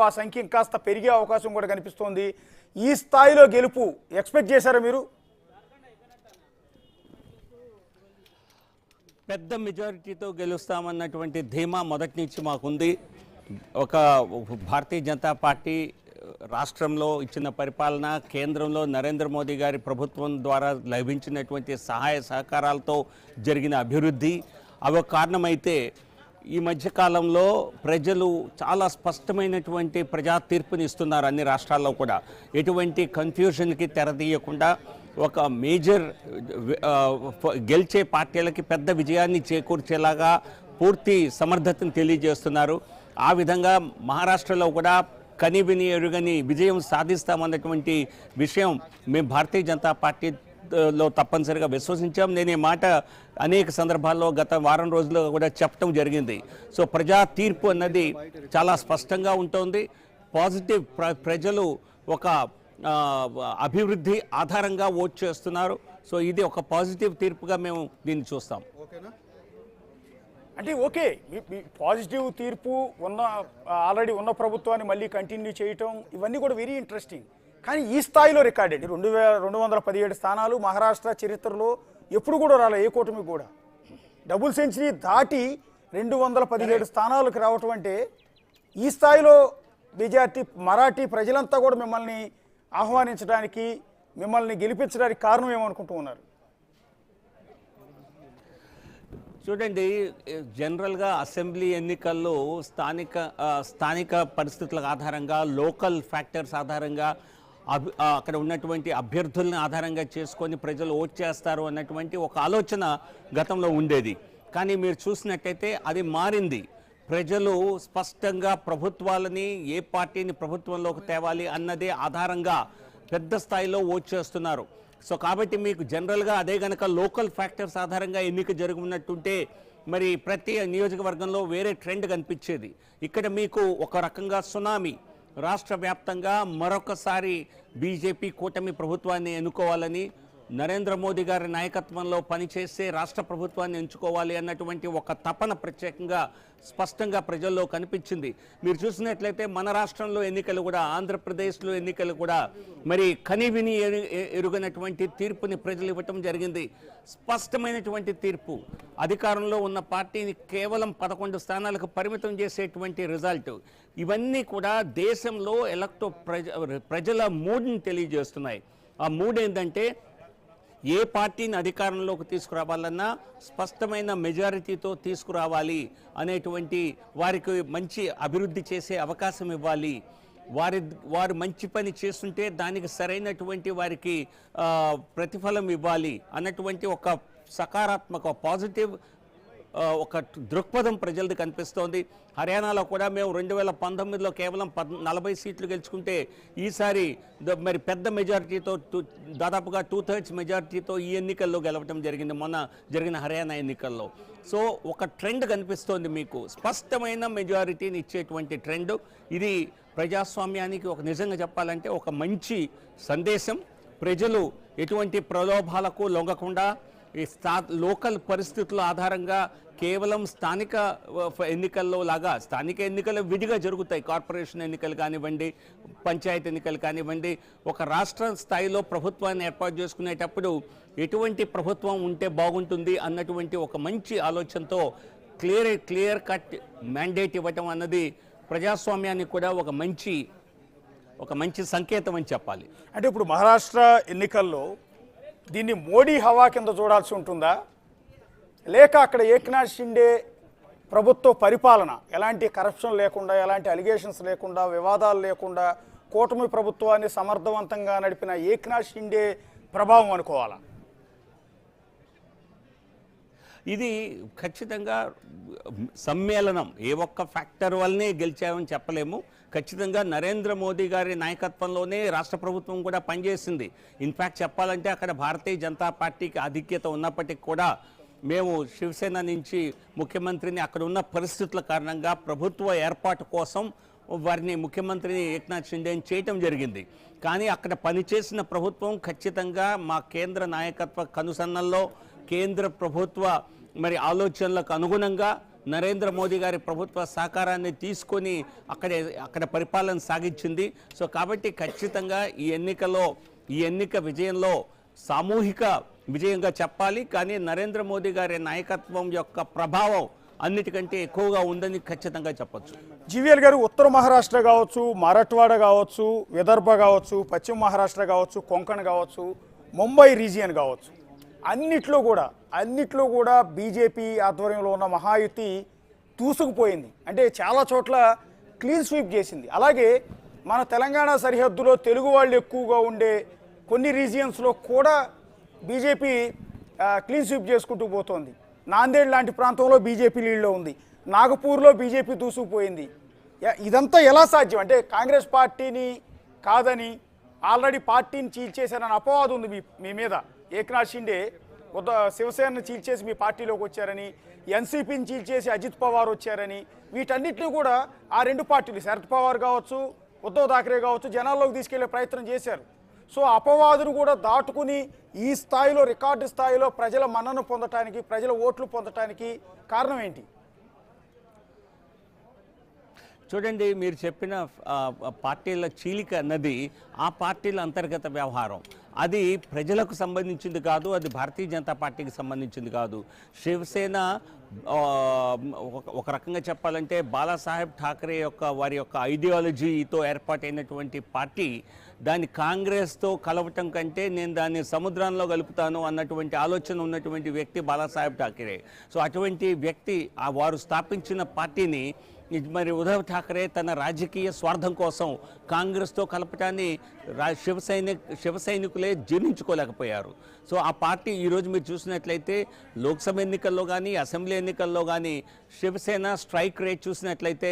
ఆ సంఖ్య ఇంకాస్త పెరిగే అవకాశం కూడా కనిపిస్తోంది. ఈ స్థాయిలో గెలుపు ఎక్స్పెక్ట్ చేశారా మీరు? పెద్ద మెజారిటీతో గెలుస్తామన్నటువంటి ధీమా మొదటి నుంచి మాకుంది. ఒక భారతీయ జనతా పార్టీ రాష్ట్రంలో ఇచ్చిన పరిపాలన, కేంద్రంలో నరేంద్ర మోదీ గారి ప్రభుత్వం ద్వారా లభించినటువంటి సహాయ సహకారాలతో జరిగిన అభివృద్ధి అవి కారణమైతే ఈ మధ్యకాలంలో ప్రజలు చాలా స్పష్టమైనటువంటి ప్రజా తీర్పుని ఇస్తున్నారు. అన్ని రాష్ట్రాల్లో కూడా ఎటువంటి కన్ఫ్యూజన్కి తెరదీయకుండా ఒక మేజర్ గెలిచే పార్టీలకి పెద్ద విజయాన్ని చేకూర్చేలాగా పూర్తి సమర్థతను తెలియజేస్తున్నారు. ఆ విధంగా మహారాష్ట్రలో కూడా కనివిని ఎరుగని విజయం సాధిస్తామన్నటువంటి విషయం మేము భారతీయ జనతా పార్టీలో తప్పనిసరిగా విశ్వసించాం. నేను ఈ మాట అనేక సందర్భాల్లో గత వారం రోజుల్లో కూడా చెప్పడం జరిగింది. సో ప్రజా తీర్పు అన్నది చాలా స్పష్టంగా ఉంటుంది. పాజిటివ్ ప్రజలు ఒక అభివృద్ధి ఆధారంగా ఓట్ చేస్తున్నారు. సో ఇది ఒక పాజిటివ్ తీర్పుగా మేము దీన్ని చూస్తాం. అంటే ఓకే, పాజిటివ్ తీర్పు ఉన్న ఆల్రెడీ ఉన్న ప్రభుత్వాన్ని మళ్ళీ కంటిన్యూ చేయటం ఇవన్నీ కూడా వెరీ ఇంట్రెస్టింగ్. కానీ ఈ స్థాయిలో రికార్డ్ అండి 217 స్థానాలు మహారాష్ట్ర చరిత్రలో ఎప్పుడు కూడా రాలే ఏ కూటమికి కూడా. డబుల్ సెంచరీ దాటి 217 స్థానాలకు రావటం అంటే ఈ స్థాయిలో మెజార్టీ మరాఠీ ప్రజలంతా కూడా మిమ్మల్ని ఆహ్వానించడానికి, మిమ్మల్ని గెలిపించడానికి కారణం ఏమనుకుంటూ ఉన్నారు? చూడండి, జనరల్గా అసెంబ్లీ ఎన్నికల్లో స్థానిక పరిస్థితుల ఆధారంగా, లోకల్ ఫ్యాక్టర్స్ ఆధారంగా, అక్కడ ఉన్నటువంటి అభ్యర్థుల్ని ఆధారంగా చేసుకొని ప్రజలు ఓట్ చేస్తారు అన్నటువంటి ఒక ఆలోచన గతంలో ఉండేది. కానీ మీరు చూసినట్టయితే అది మారింది. ప్రజలు స్పష్టంగా ప్రభుత్వాలని, ఏ పార్టీని ప్రభుత్వంలోకి తేవాలి అన్నదే ఆధారంగా పెద్ద స్థాయిలో ఓట్ చేస్తున్నారు. సో కాబట్టి మీకు జనరల్గా అదే గనక లోకల్ ఫ్యాక్టర్స్ ఆధారంగా ఎన్నిక జరుగుతున్నట్టుంటే మరి ప్రతి నియోజకవర్గంలో వేరే ట్రెండ్ కనిపించేది. ఇక్కడ మీకు ఒక రకంగా సునామీ, రాష్ట్ర వ్యాప్తంగా మరొకసారి బీజేపీ కూటమి ప్రభుత్వాన్ని ఎన్నుకోవాలని, నరేంద్ర మోదీ గారి నాయకత్వంలో పనిచేసే రాష్ట్ర ప్రభుత్వాన్ని ఎంచుకోవాలి అన్నటువంటి ఒక తపన ప్రత్యేకంగా స్పష్టంగా ప్రజల్లో కనిపించింది. మీరు చూసినట్లయితే మన రాష్ట్రంలో ఎన్నికలు కూడా, ఆంధ్రప్రదేశ్లో ఎన్నికలు కూడా మరి కనివిని ఎరుగనటువంటి తీర్పుని ప్రజలు ఇవ్వటం జరిగింది. స్పష్టమైనటువంటి తీర్పు. అధికారంలో ఉన్న పార్టీని కేవలం 11 స్థానాలకు పరిమితం చేసేటువంటి రిజల్ట్. ఇవన్నీ కూడా దేశంలో ప్రజల మూడ్ని తెలియజేస్తున్నాయి. ఆ మూడ్ ఏంటంటే ఏ పార్టీని అధికారంలోకి తీసుకురావాలన్నా స్పష్టమైన మెజారిటీతో తీసుకురావాలి అనేటువంటి, వారికి మంచి అభివృద్ధి చేసే అవకాశం ఇవ్వాలి, వారు మంచి పని చేస్తుంటే దానికి సరైనటువంటి వారికి ప్రతిఫలం ఇవ్వాలి అన్నటువంటి ఒక సకారాత్మక పాజిటివ్ ఒక దృక్పథం ప్రజలది కనిపిస్తోంది. హర్యానాలో కూడా మేము 2019లో కేవలం 40 సీట్లు గెలుచుకుంటే ఈసారి మరి పెద్ద మెజారిటీతో, దాదాపుగా 2/3 మెజారిటీతో ఈ ఎన్నికల్లో గెలవటం జరిగింది, మొన్న జరిగిన హర్యానా ఎన్నికల్లో. సో ఒక ట్రెండ్ కనిపిస్తోంది మీకు, స్పష్టమైన మెజారిటీని ఇచ్చేటువంటి ట్రెండ్. ఇది ప్రజాస్వామ్యానికి ఒక నిజంగా చెప్పాలంటే ఒక మంచి సందేశం. ప్రజలు ఎటువంటి ప్రలోభాలకు లొంగకుండా ఈ లోకల్ పరిస్థితుల ఆధారంగా కేవలం స్థానిక ఎన్నికల్లో లాగా, స్థానిక ఎన్నికలు విడిగా జరుగుతాయి, కార్పొరేషన్ ఎన్నికలు కానివ్వండి, పంచాయతీ ఎన్నికలు కానివ్వండి. ఒక రాష్ట్ర స్థాయిలో ప్రభుత్వాన్ని ఏర్పాటు చేసుకునేటప్పుడు ఎటువంటి ప్రభుత్వం ఉంటే బాగుంటుంది అన్నటువంటి ఒక మంచి ఆలోచనతో క్లియర్ కట్ మ్యాండేట్ ఇవ్వటం అన్నది ప్రజాస్వామ్యానికి కూడా ఒక మంచి సంకేతం అని చెప్పాలి. అంటే ఇప్పుడు మహారాష్ట్ర ఎన్నికల్లో దీన్ని మోడీ హవా కింద చూడాల్సి ఉంటుందా, లేక అక్కడ ఏక్నాథ్ షిండే ప్రభుత్వ పరిపాలన ఎలాంటి కరప్షన్ లేకుండా, ఎలాంటి అలిగేషన్స్ లేకుండా, వివాదాలు లేకుండా కూటమి ప్రభుత్వాన్ని సమర్థవంతంగా నడిపిన ఏక్నాథ్ షిండే ప్రభావం అనుకోవాలా? ఇది ఖచ్చితంగా సమ్మేళనం. ఏ ఒక్క ఫ్యాక్టర్ వల్లనే గెలిచామని చెప్పలేము. ఖచ్చితంగా నరేంద్ర మోదీ గారి నాయకత్వంలోనే రాష్ట్ర ప్రభుత్వం కూడా పనిచేసింది. ఇన్ఫ్యాక్ట్ చెప్పాలంటే అక్కడ భారతీయ జనతా పార్టీకి ఆధిక్యత ఉన్నప్పటికీ కూడా మేము శివసేన నుంచి ముఖ్యమంత్రిని అక్కడ ఉన్న పరిస్థితుల కారణంగా ప్రభుత్వ ఏర్పాటు కోసం వారిని ముఖ్యమంత్రిని ఏక్నాథ్ షిండేని చేయటం జరిగింది. కానీ అక్కడ పనిచేసిన ప్రభుత్వం ఖచ్చితంగా మా కేంద్ర నాయకత్వ కనుసన్నల్లో, కేంద్ర ప్రభుత్వ మరి ఆలోచనలకు అనుగుణంగా నరేంద్ర మోదీ గారి ప్రభుత్వ సహకారాన్ని తీసుకొని అక్కడ పరిపాలన సాగించింది. సో కాబట్టి ఖచ్చితంగా ఈ ఎన్నిక విజయంలో సామూహిక విజయంగా చెప్పాలి. కానీ నరేంద్ర మోదీ గారి నాయకత్వం యొక్క ప్రభావం అన్నిటికంటే ఎక్కువగా ఉందని ఖచ్చితంగా చెప్పొచ్చు. జీవీఎల్ గారు, ఉత్తర మహారాష్ట్ర కావచ్చు, మరాఠ్వాడ కావచ్చు, విదర్భ కావచ్చు, పశ్చిమ మహారాష్ట్ర కావచ్చు, కొంకణ్ కావచ్చు, ముంబై రీజియన్ కావచ్చు, అన్నిట్లో కూడా బీజేపీ ఆధ్వర్యంలో ఉన్న మహాయుతి దూసుకుపోయింది. అంటే చాలా చోట్ల క్లీన్ స్వీప్ చేసింది. అలాగే మన తెలంగాణ సరిహద్దులో తెలుగు వాళ్ళు ఎక్కువగా ఉండే కొన్ని రీజియన్స్లో కూడా బీజేపీ క్లీన్ స్వీప్ చేసుకుంటూ పోతోంది. నాందేడ్ లాంటి ప్రాంతంలో బీజేపీ లీడ్లో ఉంది, నాగపూర్లో బీజేపీ దూసుకుపోయింది. ఇదంతా ఎలా సాధ్యం? అంటే కాంగ్రెస్ పార్టీని కాదని ఆల్రెడీ పార్టీని చీల్చేశారని అపవాదం ఉంది మీ మీద. ఏక్నాథ్ షిండే శివసేనను చీల్చేసి మీ పార్టీలోకి వచ్చారని, ఎన్సీపీని చీల్చేసి అజిత్ పవార్ వచ్చారని, వీటన్నిటిని కూడా ఆ రెండు పార్టీలు శరద్ పవార్ కావచ్చు, ఉద్ధవ్ ఠాక్రే కావచ్చు జనాల్లోకి తీసుకెళ్లే ప్రయత్నం చేశారు. సో అపవాదును కూడా దాటుకుని ఈ స్థాయిలో, రికార్డు స్థాయిలో ప్రజల మన్నను పొందటానికి, ప్రజల ఓట్లు పొందటానికి కారణం ఏంటి? చూడండి, మీరు చెప్పిన పార్టీల చీలిక అన్నది ఆ పార్టీల అంతర్గత వ్యవహారం. అది ప్రజలకు సంబంధించింది కాదు, అది భారతీయ జనతా పార్టీకి సంబంధించింది కాదు. శివసేన ఒక రకంగా చెప్పాలంటే బాలాసాహెబ్ ఠాక్రే వారి యొక్క ఐడియాలజీతో ఏర్పాటైనటువంటి పార్టీ. దాన్ని కాంగ్రెస్తో కలవటం కంటే నేను దాన్ని సముద్రంలో కలుపుతాను అన్నటువంటి ఆలోచన ఉన్నటువంటి వ్యక్తి బాలాసాహెబ్ ఠాక్రే. సో అటువంటి వ్యక్తి వారు స్థాపించిన పార్టీని మరి ఉద్ధవ్ ఠాక్రే తన రాజకీయ స్వార్థం కోసం కాంగ్రెస్తో కలపటాన్ని శివ సైనికులే జీర్ణించుకోలేకపోయారు. సో ఆ పార్టీ ఈరోజు మీరు చూసినట్లయితే లోక్సభ ఎన్నికల్లో కానీ, అసెంబ్లీ ఎన్నికల్లో కానీ శివసేన స్ట్రైక్ రేట్ చూసినట్లయితే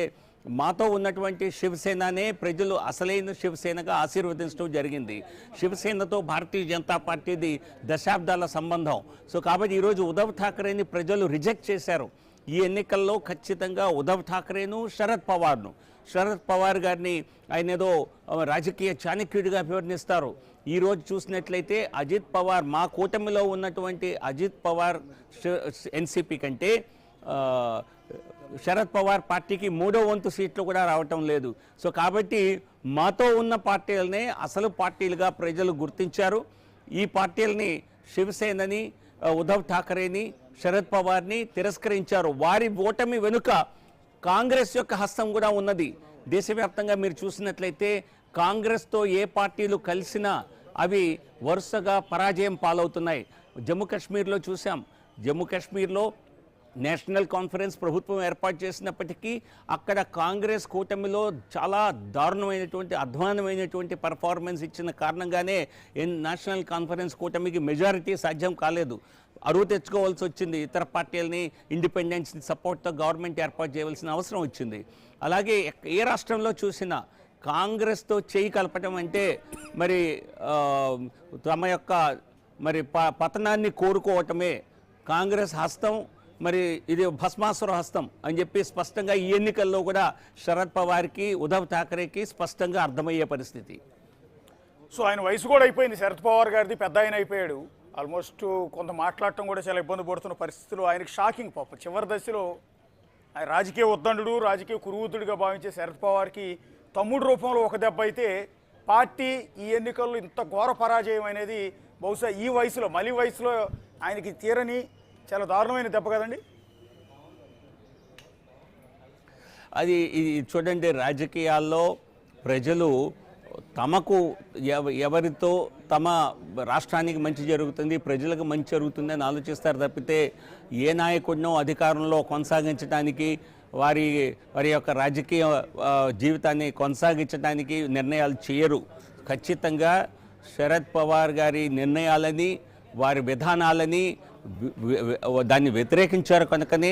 మాతో ఉన్నటువంటి శివసేననే ప్రజలు అసలైన శివసేనగా ఆశీర్వదించడం జరిగింది. శివసేనతో భారతీయ జనతా పార్టీది దశాబ్దాల సంబంధం. సో కాబట్టి ఈరోజు ఉద్ధవ్ ఠాక్రేని ప్రజలు రిజెక్ట్ చేశారు. ఈ ఎన్నికల్లో ఖచ్చితంగా ఉద్ధవ్ ఠాక్రేను, శరద్ పవార్ గారిని ఆయన ఏదో రాజకీయ చాణక్యుడిగా అభివర్ణిస్తారు. ఈరోజు చూసినట్లయితే అజిత్ పవార్, మా కూటమిలో ఉన్నటువంటి అజిత్ పవార్ ఎన్సీపీ కంటే శరద్ పవార్ పార్టీకి 3వ వంతు సీట్లు కూడా రావటం లేదు. సో కాబట్టి మాతో ఉన్న పార్టీలనే అసలు పార్టీలుగా ప్రజలు గుర్తించారు. ఈ పార్టీలని శివసేనని, ఉద్ధవ్ ఠాక్రేని, శరద్ పవార్ని తిరస్కరించారు. వారి ఓటమి వెనుక కాంగ్రెస్ యొక్క హస్తం కూడా ఉన్నది. దేశవ్యాప్తంగా మీరు చూసినట్లయితే కాంగ్రెస్తో ఏ పార్టీలు కలిసినా అవి వరుసగా పరాజయం పాలవుతున్నాయి. జమ్మూ కాశ్మీర్లో చూసాం. జమ్మూ కాశ్మీర్లో నేషనల్ కాన్ఫరెన్స్ ప్రభుత్వం ఏర్పాటు చేసినప్పటికీ అక్కడ కాంగ్రెస్ కూటమిలో చాలా దారుణమైనటువంటి, అధ్వానమైనటువంటి పర్ఫార్మెన్స్ ఇచ్చిన కారణంగానే నేషనల్ కాన్ఫరెన్స్ కూటమికి మెజారిటీ సాధ్యం కాలేదు. అరువు తెచ్చుకోవాల్సి వచ్చింది. ఇతర పార్టీలని, ఇండిపెండెన్స్ సపోర్ట్తో గవర్నమెంట్ ఏర్పాటు చేయవలసిన అవసరం వచ్చింది. అలాగే ఏ రాష్ట్రంలో చూసినా కాంగ్రెస్తో చేయి కలపటం అంటే మరి తమ యొక్క మరి పతనాన్ని కోరుకోవటమే. కాంగ్రెస్ హస్తం మరి ఇది భస్మాసుర హస్తం అని చెప్పి స్పష్టంగా ఈ ఎన్నికల్లో కూడా శరద్ పవార్కి, ఉద్ధవ్ ఠాక్రేకి స్పష్టంగా అర్థమయ్యే పరిస్థితి. సో ఆయన వయసు కూడా అయిపోయింది. శరద్ పవార్ గారిది పెద్ద ఆయన అయిపోయాడు. ఆల్మోస్ట్ కొంత మాట్లాడటం కూడా చాలా ఇబ్బంది పడుతున్న పరిస్థితులు. ఆయనకి షాకింగ్ పాప. చివరి దశలో ఆయన రాజకీయ ఉద్దండుడు, రాజకీయ కురువూతుడిగా భావించే శరద్ పవార్కి తమ్ముడు రూపంలో ఒక దెబ్బ అయితే పార్టీ ఈ ఎన్నికల్లో ఇంత ఘోర పరాజయం అనేది బహుశా ఈ వయసులో, మళ్ళీ వయసులో ఆయనకి తీరని చాలా దారుణమైన దెబ్బ కదండి. అది చూడండి, రాజకీయాల్లో ప్రజలు తమకు ఎవరితో తమ రాష్ట్రానికి మంచి జరుగుతుంది, ప్రజలకు మంచి జరుగుతుంది అని ఆలోచిస్తారు తప్పితే ఏ నాయకుడినో అధికారంలో కొనసాగించడానికి, వారి యొక్క రాజకీయ జీవితాన్ని కొనసాగించడానికి నిర్ణయాలు చేయరు. ఖచ్చితంగా శరద్ పవార్ గారి నిర్ణయాలని, వారి విధానాలని దాన్ని వ్యతిరేకించారు కనుకనే,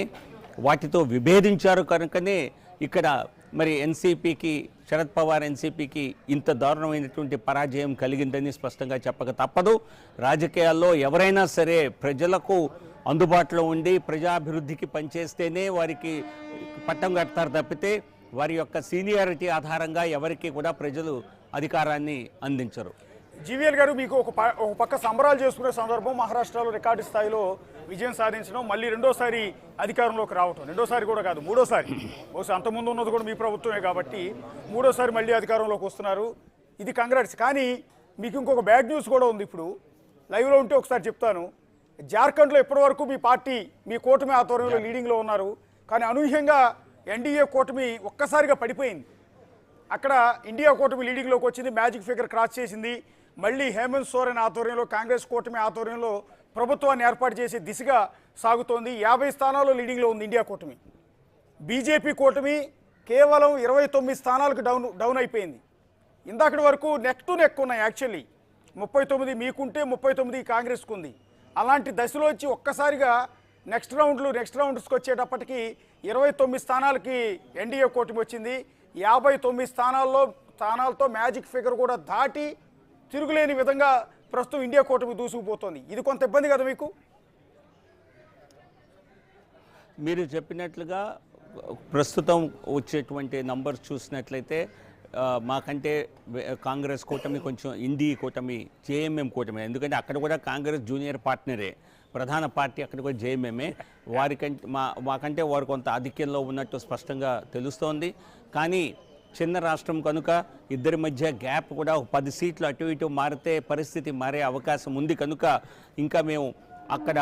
వాటితో విభేదించారు కనుకనే ఇక్కడ మరి ఎన్సీపీకి, శరద్ పవార్ ఎన్సీపీకి ఇంత దారుణమైనటువంటి పరాజయం కలిగిందని స్పష్టంగా చెప్పక తప్పదు. రాజకీయాల్లో ఎవరైనా సరే ప్రజలకు అందుబాటులో ఉండి ప్రజాభివృద్ధికి పనిచేస్తేనే వారికి పట్టం కడతారు తప్పితే వారి యొక్క సీనియారిటీ ఆధారంగా ఎవరికి కూడా ప్రజలు అధికారాన్ని అందించరు. జీవీఎల్ గారు, మీకు ఒక పక్క సంబరాలు చేసుకునే సందర్భం, మహారాష్ట్రలో రికార్డు స్థాయిలో విజయం సాధించడం, మళ్ళీ రెండోసారి అధికారంలోకి రావటం, రెండోసారి కూడా కాదు మూడోసారి, బహుశా అంతకుముందు ఉన్నది కూడా మీ ప్రభుత్వమే కాబట్టి మూడోసారి మళ్ళీ అధికారంలోకి వస్తున్నారు. ఇది కంగ్రాట్స్. కానీ మీకు ఇంకొక బ్యాడ్ న్యూస్ కూడా ఉంది. ఇప్పుడు లైవ్లో ఉంటే ఒకసారి చెప్తాను. జార్ఖండ్లో ఇప్పటివరకు మీ పార్టీ, మీ కూటమి ఆధ్వర్యంలో లీడింగ్లో ఉన్నారు. కానీ అనూహ్యంగా ఎన్డీఏ కూటమి ఒక్కసారిగా పడిపోయింది. అక్కడ ఇండియా కూటమి లీడింగ్లోకి వచ్చింది, మ్యాజిక్ ఫిగర్ క్రాస్ చేసింది. మళ్ళీ హేమంత్ సోరెన్ ఆధ్వర్యంలో కాంగ్రెస్ కూటమి ఆధ్వర్యంలో ప్రభుత్వాన్ని ఏర్పాటు చేసే దిశగా సాగుతోంది. 50 స్థానాల్లో లీడింగ్లో ఉంది ఇండియా కూటమి. బీజేపీ కూటమి కేవలం 29 స్థానాలకు డౌన్ అయిపోయింది. ఇందాకటి వరకు నెక్ టు నెక్ ఉన్నాయి. యాక్చువల్లీ 39 మీకుంటే 39 కాంగ్రెస్కు ఉంది. అలాంటి దశలో వచ్చి ఒక్కసారిగా నెక్స్ట్ రౌండ్స్కి వచ్చేటప్పటికి 29 స్థానాలకి ఎన్డీఏ కూటమి వచ్చింది. 59 స్థానాలతో మ్యాజిక్ ఫిగర్ కూడా దాటి తిరుగులేని విధంగా ప్రస్తుతం ఇండియా కూటమి దూసుకుపోతోంది. ఇది కొంత ఇబ్బంది కదా మీకు? మీరు చెప్పినట్లుగా ప్రస్తుతం వచ్చేటువంటి నంబర్స్ చూసినట్లయితే మాకంటే కాంగ్రెస్ కూటమి కొంచెం ఇండి కూటమి, జేఎంఎం కూటమి, ఎందుకంటే అక్కడ కూడా కాంగ్రెస్ జూనియర్ పార్ట్నరే, ప్రధాన పార్టీ అక్కడ కూడా జేఎంఎంఏ. మాకంటే వారు కొంత ఆధిక్యంలో ఉన్నట్టు స్పష్టంగా తెలుస్తోంది. కానీ చిన్న రాష్ట్రం కనుక ఇద్దరి మధ్య గ్యాప్ కూడా 10 సీట్లు అటు ఇటు మారితే పరిస్థితి మారే అవకాశం ఉంది కనుక ఇంకా మేము అక్కడ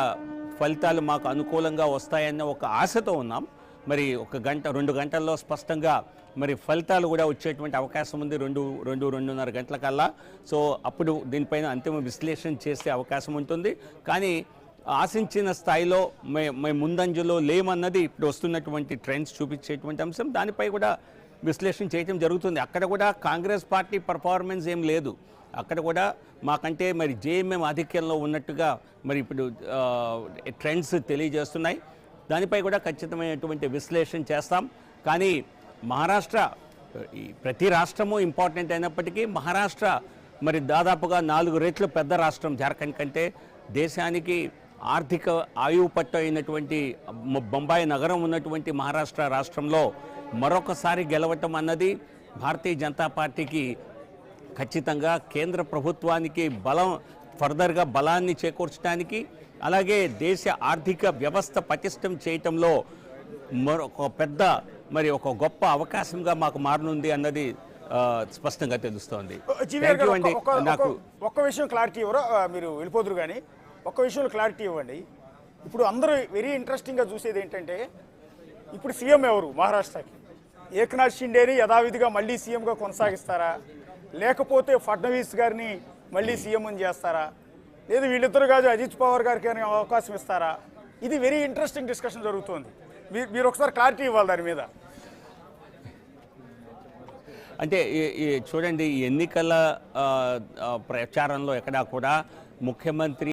ఫలితాలు మాకు అనుకూలంగా వస్తాయన్న ఒక ఆశతో ఉన్నాం. మరి 1-2 గంటల్లో స్పష్టంగా మరి ఫలితాలు కూడా వచ్చేటువంటి అవకాశం ఉంది, 2-2:30 గంటల కల్లా. సో అప్పుడు దీనిపైన అంతిమ విశ్లేషణ చేసే అవకాశం ఉంటుంది. కానీ ఆశించిన స్థాయిలో మేము ముందంజలో లేమన్నది ఇప్పుడు వస్తున్నటువంటి ట్రెండ్స్ చూపించేటువంటి అంశం. దానిపై కూడా విశ్లేషణ చేయడం జరుగుతుంది. అక్కడ కూడా కాంగ్రెస్ పార్టీ పర్ఫార్మెన్స్ ఏం లేదు. అక్కడ కూడా మాకంటే మరి జేఎంఎం ఆధిక్యంలో ఉన్నట్టుగా మరి ఇప్పుడు ట్రెండ్స్ తెలియజేస్తున్నాయి. దానిపై కూడా ఖచ్చితమైనటువంటి విశ్లేషణ చేస్తాం. కానీ మహారాష్ట్ర, ప్రతి రాష్ట్రము ఇంపార్టెంట్ అయినప్పటికీ మహారాష్ట్ర మరి దాదాపుగా 4 రెట్లు పెద్ద రాష్ట్రం జార్ఖండ్ కంటే. దేశానికి ఆర్థిక ఆయువు పట్టు అయినటువంటి బొంబాయి నగరం ఉన్నటువంటి మహారాష్ట్ర రాష్ట్రంలో మరొకసారి గెలవటం అన్నది భారతీయ జనతా పార్టీకి ఖచ్చితంగా కేంద్ర ప్రభుత్వానికి ఫర్దర్గా బలాన్ని చేకూర్చడానికి, అలాగే దేశ ఆర్థిక వ్యవస్థ పటిష్టం చేయటంలో ఒక గొప్ప అవకాశంగా మాకు మారనుంది అన్నది స్పష్టంగా తెలుస్తోంది. నాకు ఒక్క విషయం క్లారిటీ ఇవ్వరా? మీరు వెళ్ళిపోదురు కానీ ఒక్క విషయంలో క్లారిటీ ఇవ్వండి. ఇప్పుడు అందరూ వెరీ ఇంట్రెస్టింగ్గా చూసేది ఏంటంటే, ఇప్పుడు సీఎం ఎవరు మహారాష్ట్రకి? ఏక్నాథ్ షిండేని యథావిధిగా మళ్ళీ సీఎంగా కొనసాగిస్తారా, లేకపోతే ఫడ్నవీస్ గారిని మళ్ళీ సీఎం అని చేస్తారా, లేదు వీళ్ళిద్దరు కాదు అజిత్ పవార్ గారికి అని అవకాశం ఇస్తారా? ఇది వెరీ ఇంట్రెస్టింగ్ డిస్కషన్ జరుగుతుంది. మీరు ఒకసారి క్లారిటీ ఇవ్వాలి దాని మీద. అంటే చూడండి, ఎన్నికల ప్రచారంలో ఎక్కడా కూడా ముఖ్యమంత్రి